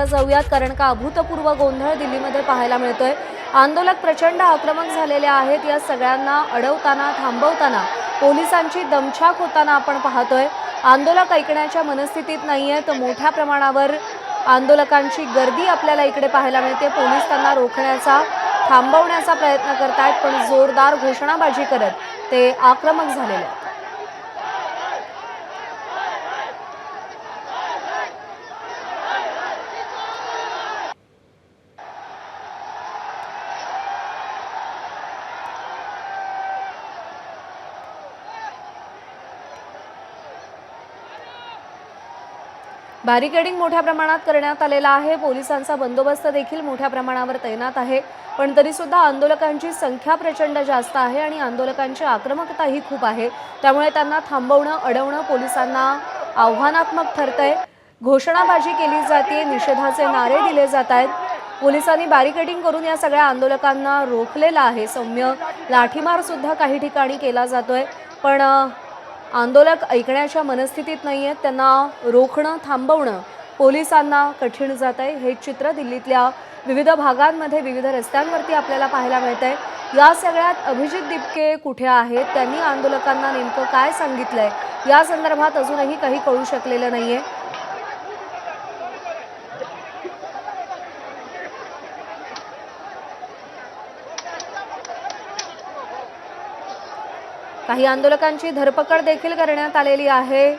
दिल्लीला जाऊयात, कारण का अभूतपूर्व गोंधळ दिल्लीमध्ये पाहायला मिळतोय। आंदोलक प्रचंड आक्रमक झालेले आहेत। या सगळ्यांना अडवताना थांबवताना पोलिसांची दमछाक होताना आपण पाहतोय। आंदोलक ऐकण्याच्या मनस्थितीत नाहीयेत। मोठ्या प्रमाणावर आंदोलकांची गर्दी आपल्याला इकडे पाहायला मिळते। पोलीस त्यांना रोखण्याचा थांबवण्याचा प्रयत्न करतायत, पण जोरदार घोषणाबाजी करत ते आक्रमक झालेले आहेत। बॅरिकेडिंग मोठ्या प्रमाणात करण्यात आलेला आहे। पोलिसांचा बंदोबस्त देखील मोठ्या प्रमाणावर तैनात आहे, पण तरी सुद्धा आंदोलकांची संख्या प्रचंड जास्त आहे आणि आंदोलकांची आक्रमकताही खूप आहे। त्यामुळे त्यांना थांबवणं अडवणं पोलिसांना आव्हानात्मक ठरतंय। घोषणाबाजी केली जाते, निषेधाचे नारे दिले जात आहेत। पोलिसांनी बॅरिकेडिंग करून या सगळ्या आंदोलकांना रोखलेलं आहे। सौम्य लाठीमार सुद्धा काही ठिकाणी केला जातोय, पण आंदोलक ऐकण्याच्या मनस्थितीत नाहीयेत। त्यांना रोखणं थांबवणं पोलिसांना कठीण जातंय। हे चित्र दिल्लीतल्या विविध भागांमध्ये विविध रस्त्यांवरती आपल्याला पाहायला मिळतंय। या सगळ्यात अभिजित दिपके कुठे आहेत, त्यांनी आंदोलकांना नेमकं काय सांगितलंय या संदर्भात अजूनही काही कळू शकलेलं नाहीये। काही आंदोलकांची धरपकड देखील करण्यात आलेली आहे।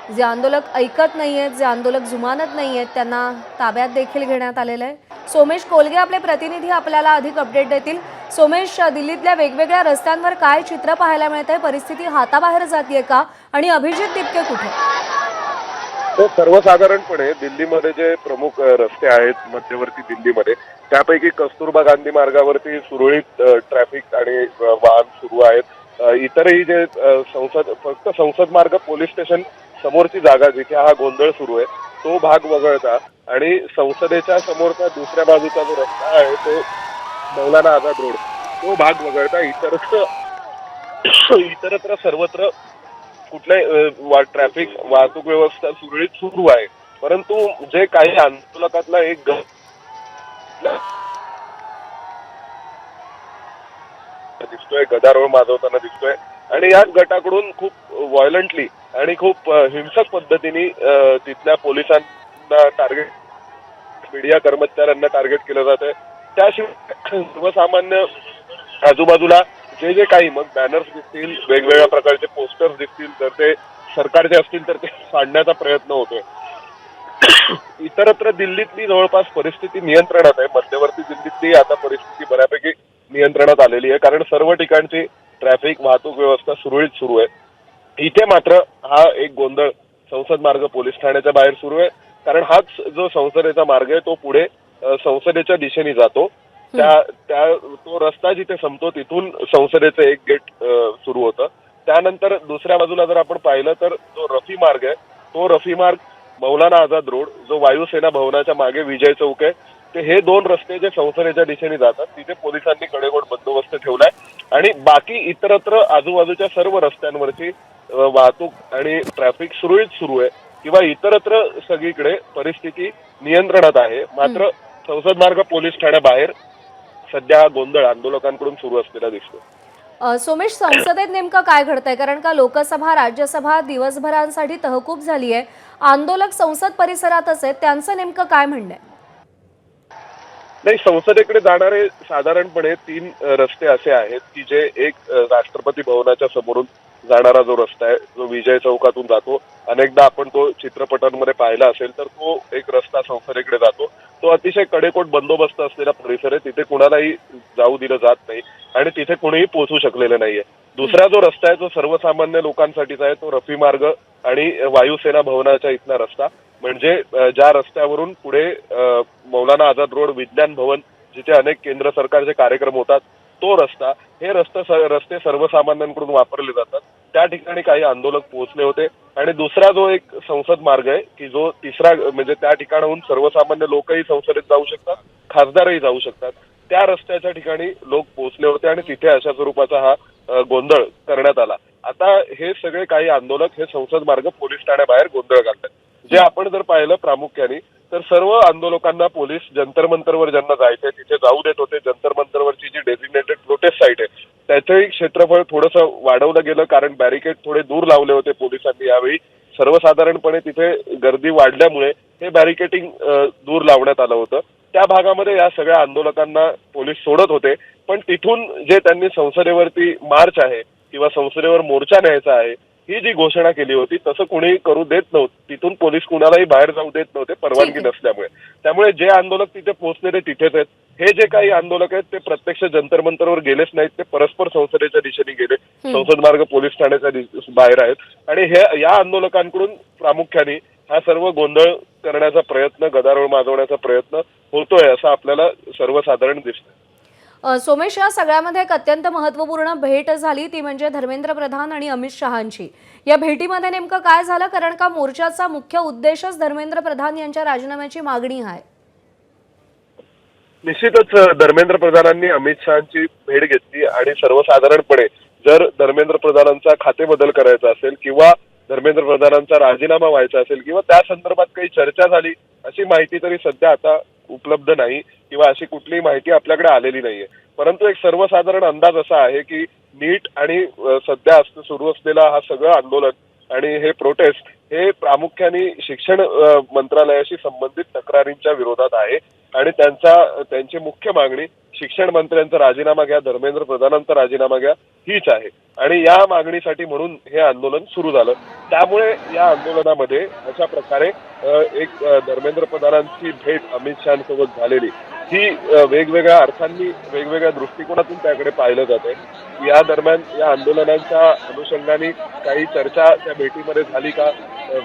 जे आंदोलक ऐकत नाहीयेत, जे आंदोलक जुमानत नाहीयेत, त्यांना ताब्यात देखील घेण्यात आलेलं आहे। सोमेश कोलगे आपले प्रतिनिधी आपल्याला अधिक अपडेट देतील। सोमेश, दिल्लीतल्या वेगवेगळ्या रस्त्यांवर काय चित्र पाहायला मिळतंय? परिस्थिती हाताबाहेर जातीये का? आणि अभिजित दिपके कुठे? तर सर्वसाधारणपणे दिल्लीमध्ये जे प्रमुख रस्ते आहेत मध्यवर्ती दिल्लीमध्ये, त्यापैकी कस्तुरबा गांधी मार्गावरती सुरळीत ट्रॅफिक आणि वाहन सुरू आहेत। इतरही जे फक्त संसद मार्ग पोलीस स्टेशन समोरची जागा जिथे हा गोंधळ सुरू आहे तो भाग वगळता आणि संसदेच्या समोरचा दुसऱ्या बाजूचा जो रस्ता आहे तो मौलाना आझाद रोड तो भाग वगळता इतरत्र सर्वत्र कुठले ट्रॅफिक वाहतूक व्यवस्था सुरळीत सुरू आहे। परंतु जे काही आंदोलकातला एक दिसतोय, गदारोळ माजवताना दिसतोय आणि याच गटाकडून खूप व्हायलंटली आणि खूप हिंसक पद्धतीने तिथल्या पोलिसांना टार्गेट, मीडिया कर्मचाऱ्यांना टार्गेट केलं जातंय। त्याशिवाय सर्वसामान्य आजूबाजूला जे जे काही मग बॅनर्स दिसतील, वेगवेगळ्या प्रकारचे पोस्टर्स दिसतील, तर ते सरकारचे असतील तर ते फाडण्याचा प्रयत्न होतोय। इतरत्र दिल्लीतली जवळपास परिस्थिती नियंत्रणात आहे। मध्यवर्ती दिल्लीतली आता परिस्थिती बऱ्यापैकी नियंत्रणात आलेली आहे, कारण सर्व ठिकाणची ट्रॅफिक वाहतूक व्यवस्था सुरळीत सुरू आहे। इथे मात्र हा एक गोंधळ संसद मार्ग पोलीस ठाण्याच्या बाहेर सुरू आहे, कारण हाच जो संसदेचा मार्ग आहे तो पुढे संसदेच्या दिशेने जातो। तो रस्ता जिथे संपतो तिथून संसदेचं एक गेट सुरू होतं। त्यानंतर दुसऱ्या बाजूला जर आपण पाहिलं तर जो रफी मार्ग आहे तो रफी मार्ग मौलाना आझाद रोड, जो वायुसेना भवनाच्या मागे विजय चौक आहे, ते हे दोन रस्ते जे संसदेच्या दिशेने जातात तिथे पोलिसांनी कडेकोट बंदोबस्त ठेवलाय आणि बाकी इतरत्र आजूबाजूच्या सर्व रस्त्यांवरची वाहतूक आणि ट्रॅफिक सुरळीत सुरू आहे किंवा इतरत्र सगळीकडे परिस्थिती नियंत्रणात आहे। मात्र संसद मार्ग पोलीस ठाण्याबाहेर सध्या गोंधळ आंदोलकांकडून सुरू असलेला दिसतो। सोमेश, संसदेत नेमकं काय घडतंय? कारण का लोकसभा राज्यसभा दिवसभरांसाठी तहकूब झाली आहे। आंदोलक संसद परिसरातच आहेत, त्यांचं नेमकं काय म्हणणं आहे? नाही, संसदेकडे जाणारे साधारणपणे 3 रस्ते असे आहेत की जे एक राष्ट्रपती भवनाच्या समोरून जाणारा जो रस्ता आहे जो विजय चौकातून जातो, अनेकदा आपण तो चित्रपटांमध्ये पाहिला असेल तर तो एक रस्ता संसदेकडे जातो। तो अतिशय कडेकोट बंदोबस्त असलेला परिसर आहे, तिथे कुणालाही जाऊ दिलं जात नाही आणि तिथे कोणीही पोहोचू शकलेलं नाहीये। दुसरा जो रस्ता आहे जो सर्वसामान्य लोकांसाठीचा आहे तो रफी मार्ग आणि वायुसेना भवनाच्या इथला रस्ता, म्हणजे ज्या रस्त्यावरून पुढे मौलाना आझाद रोड, विज्ञान भवन जिथे अनेक केंद्र सरकारचे कार्यक्रम होतात तो रस्ता, हे रस्ते सर्वसामान्यांकडून वापरले जातात। त्या ठिकाणी काही आंदोलक पोहोचले होते आणि दुसरा जो एक संसद मार्ग आहे की जो तिसरा, म्हणजे त्या ठिकाणाहून सर्वसामान्य लोकही संसदेत जाऊ शकतात, खासदारही जाऊ शकतात, त्या रस्त्याच्या ठिकाणी लोक पोहोचले होते आणि तिथे अशा स्वरूपाचा हा गोंधळ करण्यात आला। आता हे सगळे काही आंदोलक हे संसद मार्ग पोलीस ठाण्याबाहेर गोंधळ घालतात। जे आपण जर पाहिलं प्रामुख्याने तर सर्व आंदोलकांना पोलीस जंतर मंतरवर ज्यांना जायचंय तिथे जाऊ देत होते. जंतर मंतरवरची जी डेझिग्नेटेड प्रोटेस्ट साईट आहे त्याचंही क्षेत्रफळ थोडंसं वाढवलं गेलं, कारण बॅरिकेड थोडे दूर लावले होते पोलिसांनी यावेळी. सर्वसाधारणपणे तिथे गर्दी वाढल्यामुळे हे बॅरिकेटिंग दूर लावण्यात आलं होतं. त्या भागामध्ये या सगळ्या आंदोलकांना पोलीस सोडत होते, पण तिथून जे त्यांनी संसदेवरती मार्च आहे किंवा संसदेवर मोर्चा न्यायचा आहे ही जी घोषणा केली होती तसं कोणी करू देत नव्हतं. तिथून पोलीस कुणालाही बाहेर जाऊ देत नव्हते परवानगी ठीक आहे. नसल्यामुळे. त्यामुळे जे आंदोलक तिथे पोहोचले ते तिथेच आहेत. हे जे काही आंदोलक आहेत ते प्रत्यक्ष जंतर मंतरवर गेलेच नाहीत, ते परस्पर संसदेच्या दिशेने गेले. संसद मार्ग पोलीस ठाण्याच्या बाहेर आहेत आणि हे या आंदोलकांकडून प्रामुख्याने हा सर्व गोंधळ करण्याचा प्रयत्न, गदारोळ माजवण्याचा प्रयत्न होतोय असं आपल्याला सर्वसाधारण दिसतं. सोमेश, या सगळ्यामध्ये एक अत्यंत महत्त्वपूर्ण भेट झाली ती म्हणजे धर्मेंद्र प्रधान आणि अमित शहांची. या भेटीमध्ये नेमकं काय झालं, कारण का मोर्चाचा मुख्य उद्देशच धर्मेंद्र प्रधान यांच्या राजीनाम्याची मागणी आहे. निश्चितच धर्मेंद्र प्रधानांनी अमित शहांची भेट घेतली आणि सर्वसाधारणपणे जर धर्मेंद्र प्रधानांचा खाते बदल करायचा असेल किंवा धर्मेंद्र प्रधानांचा राजीनामा व्हायचा असेल किंवा त्या संदर्भात काही चर्चा झाली अशी माहिती तरी सध्या आता उपलब्ध नाही किंवा अशी कुठलीही माहिती आपल्याकडे आलेली नाहीये. परंतु एक सर्वसाधारण अंदाज असा आहे की नीट आणि सध्या सुरू असलेला हा सगळं आंदोलन आणि हे प्रोटेस्ट हे प्रामुख्याने शिक्षण मंत्रालयाशी संबंधित तक्रारींच्या विरोधात आहे आणि त्यांची मुख्य मागणी शिक्षण मंत्र्यांचा राजीनामा घ्या, धर्मेंद्र प्रधानांचा राजीनामा घ्या हीच आहे. आणि या मागणीसाठी म्हणून हे आंदोलन सुरू झालं. त्यामुळे या आंदोलनामध्ये अशा प्रकारे एक धर्मेंद्र प्रधानांची भेट अमित शहांसोबत झालेली ही वेगवेगळ्या अर्थांनी वेगवेगळ्या दृष्टिकोनातून त्याकडे पाहिलं जातंय. या दरम्यान या आंदोलनांच्या अनुषंगाने काही चर्चा त्या भेटीमध्ये झाली का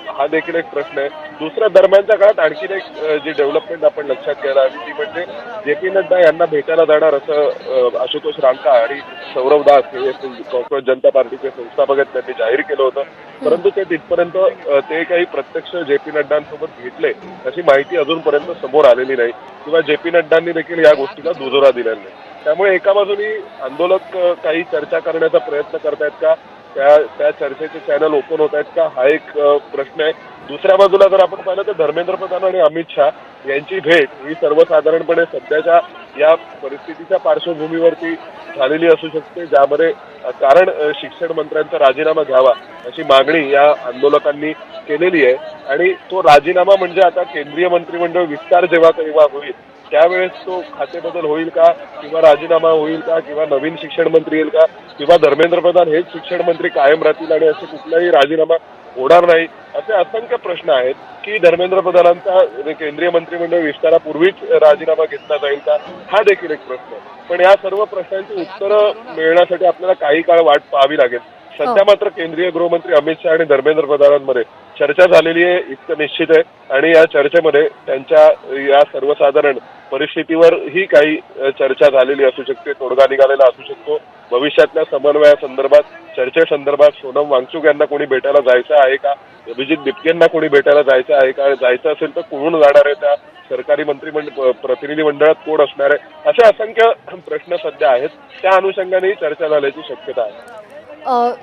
हा देखील एक प्रश्न आहे. दुसऱ्या दरम्यानच्या काळात आणखीन एक जी डेव्हलपमेंट आपण लक्षात घ्यायला हवी ती म्हणजे जे पी नड्डा यांना भेटायला जाणार असं आशुतोष रांका आणि सौरव दास हे कॉंग्रेस जनता पार्टीचे संस्थापक आहेत त्यांनी जाहीर केलं होतं. परंतु ते तिथपर्यंत ते काही प्रत्यक्ष जे पी नड्डांसोबत भेटले अशी माहिती अजूनपर्यंत समोर आलेली नाही किंवा जे पी नड्डांनी देखील या गोष्टीला दुजोरा दिलेला नाही. त्यामुळे एका बाजूनी आंदोलक काही चर्चा करण्याचा प्रयत्न करतायत का, त्या चर्चेचे चॅनल ओपन होत आहेत का हा एक प्रश्न आहे. दुसऱ्या बाजूला जर आपण पाहिलं तर धर्मेंद्र प्रधान आणि अमित शहा यांची भेट ही सर्वसाधारणपणे सध्याच्या या परिस्थितीच्या पार्श्वभूमीवरती झालेली असू शकते, ज्यामध्ये कारण शिक्षण मंत्र्यांचा राजीनामा घ्यावा अशी मागणी या आंदोलकांनी केलेली आहे. आणि तो राजीनामा म्हणजे आता केंद्रीय मंत्रिमंडळ विस्तार जेव्हा होईल त्यावेळेस तो खातेबदल होईल का किंवा राजीनामा होईल का किंवा नवीन शिक्षण मंत्री येईल का किंवा धर्मेंद्र प्रधान हेच शिक्षण मंत्री कायम राहतील आणि असे कुठलाही राजीनामा होणार नाही असे असंख्य प्रश्न आहेत की धर्मेंद्र प्रधानांचा केंद्रीय मंत्रिमंडळ विस्तारापूर्वीच राजीनामा घेतला जाईल का हा देखील एक प्रश्न आहे. पण या सर्व प्रश्नांची उत्तरं मिळण्यासाठी आपल्याला काही काळ वाट पाहावी लागेल. सध्या मात्र केंद्रीय गृहमंत्री अमित शहा आणि धर्मेंद्र प्रधानांमध्ये चर्चा झालेली आहे इतकं निश्चित आहे आणि या चर्चेमध्ये त्यांच्या या सर्वसाधारण परिस्थितीवर ही काही चर्चा झालेली असू शकते, तोडगा निघालेला असू शकतो. भविष्यातल्या समन्वयासंदर्भात चर्चेसंदर्भात सोनम वांगचुक यांना कोणी भेटायला जायचं आहे का, अभिजित बिपकेंना कोणी भेटायला जायचं आहे का, जायचं असेल तर कोण जाणार आहे, त्या सरकारी प्रतिनिधी मंडळात कोण असणार आहे, असे असंख्य प्रश्न सध्या आहेत. त्या अनुषंगानेही चर्चा झाल्याची शक्यता आहे.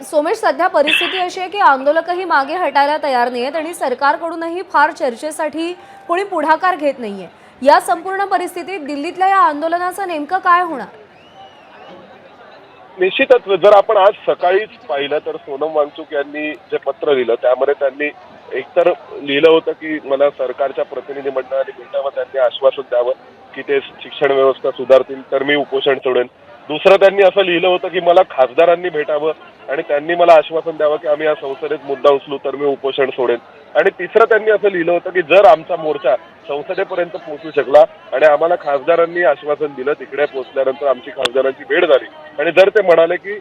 सोमेश, सध्या परिस्थिती अशी आहे की आंदोलकही मागे हटायला तयार नाहीयेत आणि सरकारकडूनही फार चर्चेसाठी कोणी पुढाकार घेत नाहीये. या संपूर्ण परिस्थितीत दिल्लीतल्या या आंदोलनाचं नेमकं काय होणार? निश्चितच जर आपण आज सकाळीच पाहिलं तर सोनम वांगचुक यांनी जे पत्र लिहिलं त्यामध्ये त्यांनी एकतर लिहिलं होतं की मला सरकारच्या प्रतिनिधी मंडळाने भेटावं, त्यांनी आश्वासन द्यावं की ते शिक्षण व्यवस्था सुधारतील तर मी उपोषण सोडेन. दुसरं त्यांनी असं लिहिलं होतं की मला खासदारांनी भेटावं आणि त्यांनी मला आश्वासन द्यावं की आम्ही या संसदेत मुद्दा उचलू तर मी उपोषण सोडेन. आणि तिसरं त्यांनी असं लिहिलं होतं की जर आमचा मोर्चा संसदेपर्यंत पोहोचू शकला आणि आम्हाला खासदारांनी आश्वासन दिलं, तिकडे पोहोचल्यानंतर आमची खासदारांची भेट झाली आणि जर ते म्हणाले की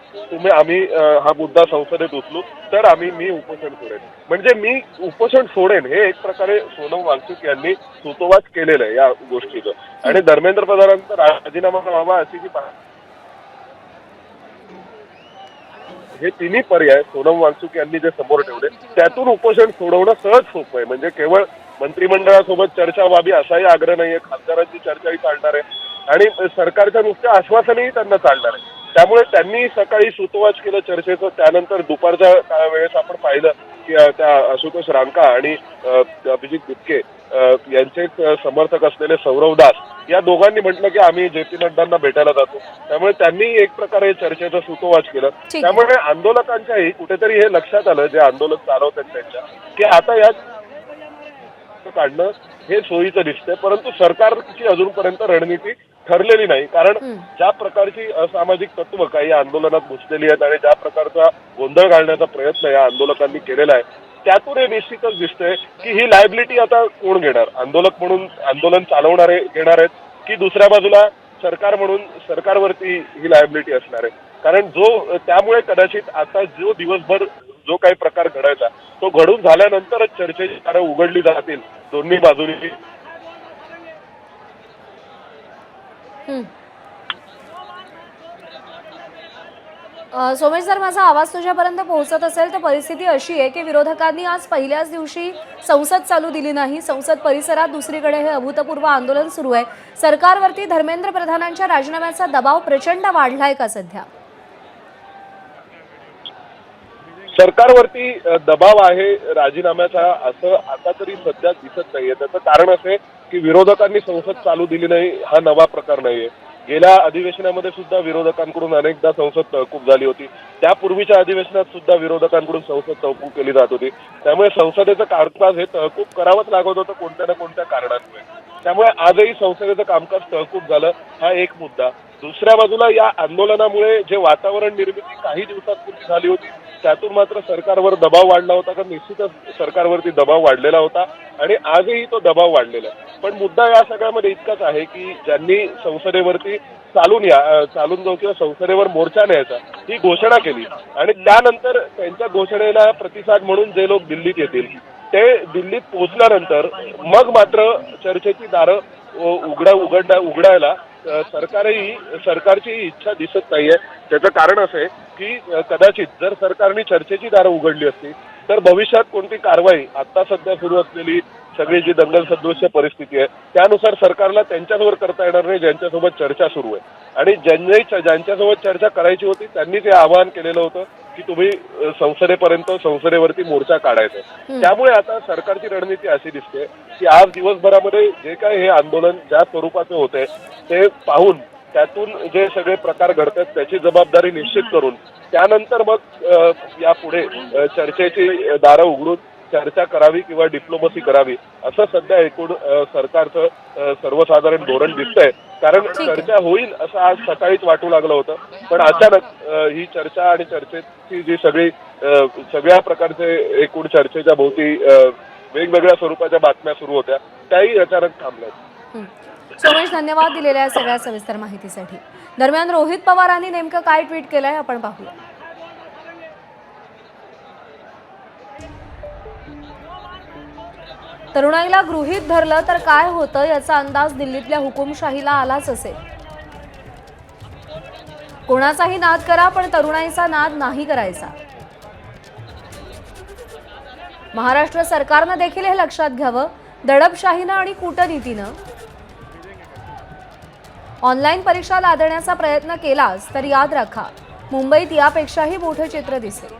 आम्ही हा मुद्दा संसदेत उचलू तर मी उपोषण सोडेन. म्हणजे मी उपोषण सोडेन हे एक प्रकारे सोनम वांगचुक यांनी सुतोवाच केलेलं आहे या गोष्टीचं. आणि धर्मेंद्र प्रधानांचा राजीनामा व्हावा अशी जी हे तिन्ही पर्याय सोनम वांगचुक यांनी जे समोर ठेवले त्यातून उपोषण सोडवणं सहज सोपं आहे. म्हणजे केवळ मंत्रिमंडळासोबत चर्चा व्हावी असाही आग्रह नाहीये, खासदारांची चर्चाही चालणार आहे आणि सरकारच्या नुसत्या आश्वासनही त्यांना चालणार आहे. त्यामुळे त्यांनी सकाळी सुतोवाच केलं चर्चेचं. त्यानंतर दुपारच्या वेळेस आपण पाहिलं की त्या आशुतोष रांका आणि अभिजित गुटके यांचे समर्थक असलेले सौरव दास या दोघांनी म्हटलं की आम्ही जे पी नड्डांना भेटायला जातो. त्यामुळे त्यांनी एक प्रकारे चर्चेचं सूतोवाच केलं. ठीक आहे. त्यामुळे आंदोलकांच्याही कुठेतरी हे लक्षात आलं, जे आंदोलन चालवतात त्यांच्या, की आता या काढणं हे सोयीचं दिसतंय. परंतु सरकारची अजूनपर्यंत रणनीती ठरलेली नाही. कारण ज्या प्रकारची असामाजिक तत्व काही आंदोलनात घुसलेली आहेत आणि ज्या प्रकारचा गोंधळ घालण्याचा प्रयत्न या आंदोलकांनी केलेला आहे, त्यातून हे निश्चितच दिसतंय की ही लायबिलिटी आता कोण घेणार. आंदोलक म्हणून आंदोलन चालवणारे घेणार आहेत की दुसऱ्या बाजूला सरकार म्हणून सरकारवरती ही लायबिलिटी असणार आहे. कारण त्यामुळे कदाचित आता जो दिवसभर जो काही प्रकार घडायचा तो घडून झाल्यानंतरच चर्चेची दारं उघडली जातील दोन्ही बाजूनी. सोमेश, जर माझा आवाज तुझ्यापर्यंत पोहोचत असेल तर परिस्थिती अशी आहे की विरोधकांनी आज पहिल्याच दिवशी संसद चालू दिली नाही. संसद परिसरात दुसरीकडे हे अभूतपूर्व आंदोलन सुरू आहे. सरकारवरती धर्मेंद्र प्रधानांच्या राजीनाम्याचा दबाव प्रचंड वाढलाय का सध्या? सरकारवरती दबाव आहे राजीनाम्याचा असं आता तरी सध्या दिसत नाहीये. त्याचं कारण असं आहे की विरोधकांनी संसद चालू दिली नाही हा नवा प्रकार नाहीये. गेल्या अधिवेशनामध्ये सुद्धा विरोधकांकडून अनेकदा संसद तहकूब झाली होती. त्यापूर्वीच्या अधिवेशनात सुद्धा विरोधकांकडून संसद तहकूब केली जात होती. त्यामुळे संसदेचं कामकाज हे तहकूब करावंच लागत होतं कोणत्या ना कोणत्या कारणांमुळे. त्यामुळे आजही संसदेचं कामकाज तहकूब झालं हा एक मुद्दा. दुसऱ्या बाजूला या आंदोलनामुळे जे वातावरण निर्मिती काही दिवसांपूर्वी झाली होती त्यातून मात्र सरकारवर दबाव वाढला होता. कारण निश्चितच सरकारवरती दबाव वाढलेला होता आणि आजही तो दबाव वाढलेला आहे. पण मुद्दा या सगळ्यामध्ये इतकाच आहे की ज्यांनी संसदेवरती चालून जाऊ किंवा संसदेवर मोर्चा न्यायचा ही घोषणा केली आणि त्यानंतर त्यांच्या घोषणेला प्रतिसाद म्हणून जे लोक दिल्लीत येतील ते दिल्लीत पोहोचल्यानंतर मग मात्र चर्चेची दारं उघडायला सरकारची इच्छा दिसत नाहीये. त्याचं कारण असं आहे की कदाचित जर सरकारने चर्चेची दारं उघडली असती तर भविष्यात कोणती कारवाई आता सध्या सुरू असलेली सगळी जी दंगल सदृश्य परिस्थिती आहे त्यानुसार सरकारला त्यांच्यासोबत करता येणार नाही ज्यांच्यासोबत चर्चा सुरू आहे. आणि ज्यांच्यासोबत चर्चा करायची होती त्यांनीच हे आवाहन केलेलं होतं की तुम्ही संसदेवरती मोर्चा काढायचा. त्यामुळे आता सरकारची रणनीती अशी दिसते की आज दिवसभरामध्ये जे काय हे आंदोलन ज्या स्वरूपाचे होते ते पाहून त्यातून जे सगळे प्रकार घडतात त्याची जबाबदारी निश्चित करून त्यानंतर मग यापुढे चर्चेची दारं उघडून चर्चा करावी किंवा डिप्लोमसी करावी असं सध्या एकूण सरकारचं सर्वसाधारण धोरण दिसतंय. कारण चर्चा होईल असं आज सकाळीच वाटू लागलं होतं पण अचानक ही चर्चा आणि चर्चेची जी सगळ्या प्रकारचे एकूण चर्चेच्या भोवती वेगवेगळ्या स्वरूपाच्या बातम्या सुरू होत्या त्याही अचानक थांबल्या. सोमेश, धन्यवाद दिलेल्या सगळ्या सविस्तर माहितीसाठी. दरम्यान रोहित पवारांनी नेमकं काय ट्विट केलंय आपण पाहूया. तरुणाईला गृहीत धरलं तर काय होतं याचा अंदाज दिल्लीतल्या हुकुमशाहीला आलाच असेल. कोणाचाही नाद करा पण तरुणाईचा नाद नाही करायचा. महाराष्ट्र सरकारनं देखील हे लक्षात घ्यावं. दडपशाहीनं आणि कूटनीतीनं ऑनलाईन परीक्षा लादण्याचा प्रयत्न केलाच तर याद राखा मुंबईत यापेक्षाही मोठं चित्र दिसेल.